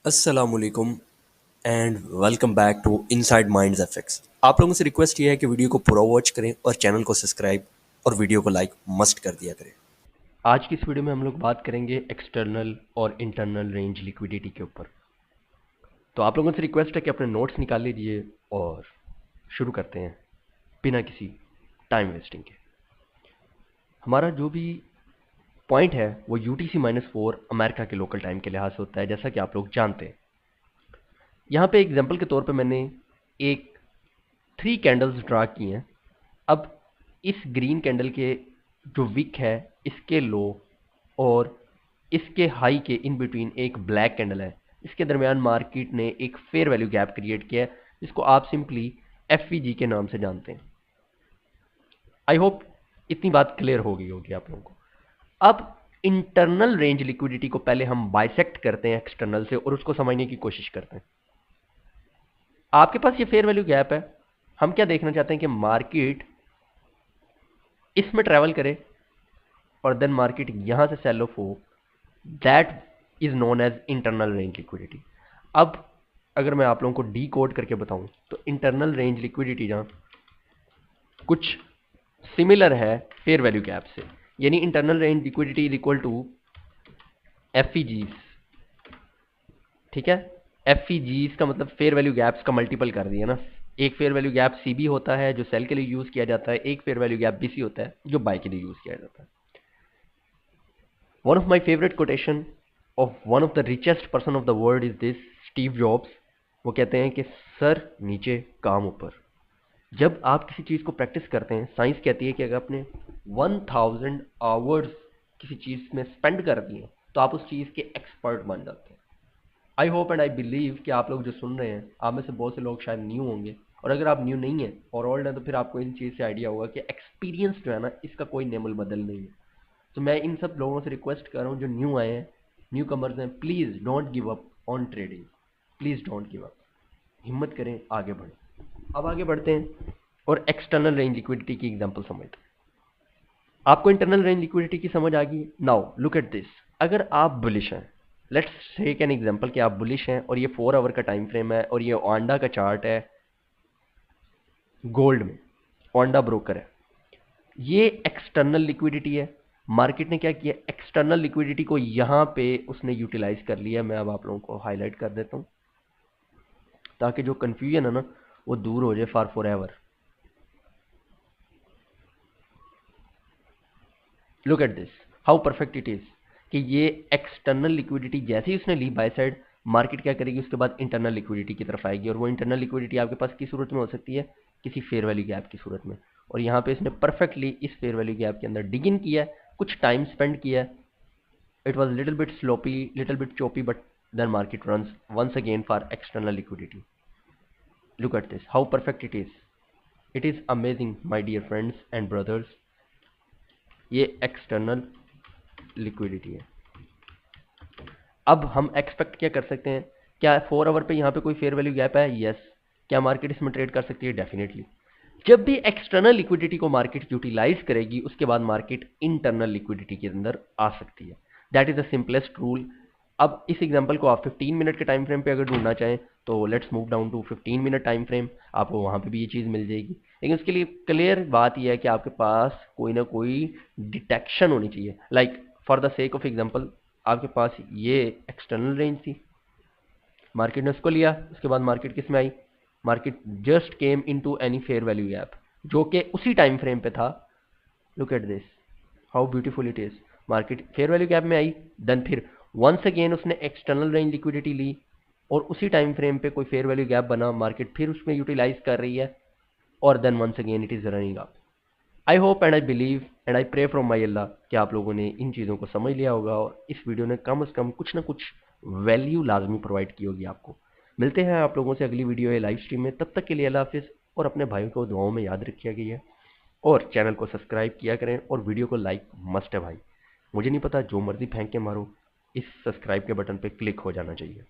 अस्सलामुअलैकुम and welcome back to Inside Minds FX. आप लोगों से रिक्वेस्ट ये है कि वीडियो को पूरा वॉच करें और चैनल को सब्सक्राइब और वीडियो को लाइक मस्ट कर दिया करें। आज की इस वीडियो में हम लोग बात करेंगे एक्सटर्नल और इंटरनल रेंज लिक्विडिटी के ऊपर। तो आप लोगों से रिक्वेस्ट है कि अपने नोट्स निकाल लीजिए और शुरू करते हैं बिना किसी टाइम वेस्टिंग के। हमारा जो भी पॉइंट है वो UTC-4 अमेरिका के लोकल टाइम के लिहाज से होता है, जैसा कि आप लोग जानते हैं। यहाँ पे एग्जाम्पल के तौर पे मैंने एक 3 कैंडल्स ड्रा की हैं। अब इस ग्रीन कैंडल के जो विक है, इसके लो और इसके हाई के इन बिटवीन एक ब्लैक कैंडल है। इसके दरमियान मार्केट ने एक फेयर वैल्यू गैप क्रिएट किया है, जिसको आप सिंपली FVG के नाम से जानते हैं। आई होप इतनी बात क्लियर हो गई होगी आप लोगों को। अब इंटरनल रेंज लिक्विडिटी को पहले हम बाइसेक्ट करते हैं एक्सटर्नल से और उसको समझने की कोशिश करते हैं। आपके पास ये फेयर वैल्यू गैप है। हम क्या देखना चाहते हैं कि मार्केट इसमें ट्रेवल करे और देन मार्केट यहां से सेल ऑफ हो। That is known as internal range liquidity. अब अगर मैं आप लोगों को डी कोड करके बताऊं तो इंटरनल रेंज लिक्विडिटी जहां कुछ सिमिलर है फेयर वैल्यू गैप से, यानी internal range liquidity is equal to FVGs. ठीक है, एफईजीज का मतलब फेयर वैल्यू गैप्स का मल्टीपल कर दिया ना। एक फेयर वैल्यू गैप सीबी होता है जो सेल के लिए यूज किया जाता है, एक फेयर वैल्यू गैप बीसी होता है जो बाय के लिए यूज किया जाता है। One of my favourite quotation of one of the richest person of the world is this, Steve jobs. वो कहते हैं कि सर नीचे काम ऊपर। जब आप किसी चीज़ को प्रैक्टिस करते हैं, साइंस कहती है कि अगर आपने 1000 आवर्स किसी चीज़ में स्पेंड कर दिए तो आप उस चीज़ के एक्सपर्ट बन जाते हैं। आई होप एंड आई बिलीव कि आप लोग जो सुन रहे हैं, आप में से बहुत से लोग शायद न्यू होंगे, और अगर आप न्यू नहीं हैं और ओल्ड हैं तो फिर आपको इन चीज़ से आइडिया होगा कि एक्सपीरियंस जो है ना, इसका कोई नेमल बदल नहीं है। तो मैं इन सब लोगों से रिक्वेस्ट कर रहा हूँ जो न्यू आए हैं, न्यू कमर्स हैं, please don't give up on trading. Please don't give up, हिम्मत करें, आगे बढ़ें। अब आगे बढ़ते हैं और एक्सटर्नल रेंज लिक्विडिटी की एग्जांपल समझते हैं। आपको इंटरनल रेंज लिक्विडिटी की समझ आ गई। Now look at this. अगर आप बुलिश हैं, लेट्स टेक एन एग्जांपल कि आप बुलिश हैं और ये 4 आवर का टाइम फ्रेम है और ये ओंडा का चार्ट है गोल्ड में, ओंडा ब्रोकर है। ये एक्सटर्नल लिक्विडिटी है। मार्केट ने क्या किया, एक्सटर्नल लिक्विडिटी को यहां पे उसने यूटिलाइज कर लिया। मैं अब आप लोगों को हाईलाइट कर देता हूं ताकि जो कंफ्यूजन है ना वो दूर हो जाए for ever. Look at this, how perfect it is कि ये एक्सटर्नल लिक्विडिटी जैसे ही उसने ली बाय साइड, मार्केट क्या करेगी, उसके बाद इंटरनल लिक्विडिटी की तरफ आएगी। और वो इंटरनल लिक्विडिटी आपके पास किस सूरत में हो सकती है, किसी फेयर वैल्यू गैप की सूरत में। और यहाँ पे इसने परफेक्टली इस फेयर वैल्यू गैप के अंदर डिग इन किया है, कुछ टाइम स्पेंड किया है। It was little bit sloppy, little bit choppy, but then market runs once again for external liquidity. Look at this, how perfect it is. It is amazing my dear friends and brothers. ये external liquidity है। अब हम expect क्या कर सकते हैं, क्या 4 our पे यहाँ पे कोई फेयर वैल्यू गैप है? यस। क्या मार्केट इसमें ट्रेड कर सकती है? डेफिनेटली। जब भी एक्सटर्नल लिक्विडिटी को मार्केट यूटिलाइज करेगी, उसके बाद मार्केट इंटरनल लिक्विडिटी के अंदर आ सकती है। That is the simplest rule. अब इस एग्जांपल को आप 15 मिनट के टाइम फ्रेम पे अगर ढूंढना चाहें तो let's move down to 15 minute time frame. आपको वहां पे भी ये चीज़ मिल जाएगी, लेकिन उसके लिए क्लियर बात यह है कि आपके पास कोई ना कोई डिटेक्शन होनी चाहिए। Like for the sake of example, आपके पास ये एक्सटर्नल रेंज थी, मार्केट ने उसको लिया, उसके बाद मार्केट किस में आई, market just came into any fair value gap जो कि उसी टाइम फ्रेम पे था। Look at this, how beautiful it is. Market fair value gap में आई, देन फिर वंस अगेन उसने एक्सटर्नल रेंज लिक्विडिटी ली और उसी टाइम फ्रेम पे कोई फेयर वैल्यू गैप बना, मार्केट फिर उसमें यूटिलाइज कर रही है और then once again it is running up. I hope and I believe and I pray from my अल्लाह कि आप लोगों ने इन चीज़ों को समझ लिया होगा और इस वीडियो ने कम से कम कुछ ना कुछ वैल्यू लाजमी प्रोवाइड की होगी आपको। मिलते हैं आप लोगों से अगली वीडियो है लाइव स्ट्रीम में। तब तक के लिए अल्लाह हाफिज़, और अपने भाइयों को दुआओं में याद रखिया गई है और चैनल को सब्सक्राइब किया करें और वीडियो को लाइक मस्ट है भाई। मुझे नहीं पता, जो मर्जी फेंक के मारो, इस सब्सक्राइब के बटन पे क्लिक हो जाना चाहिए।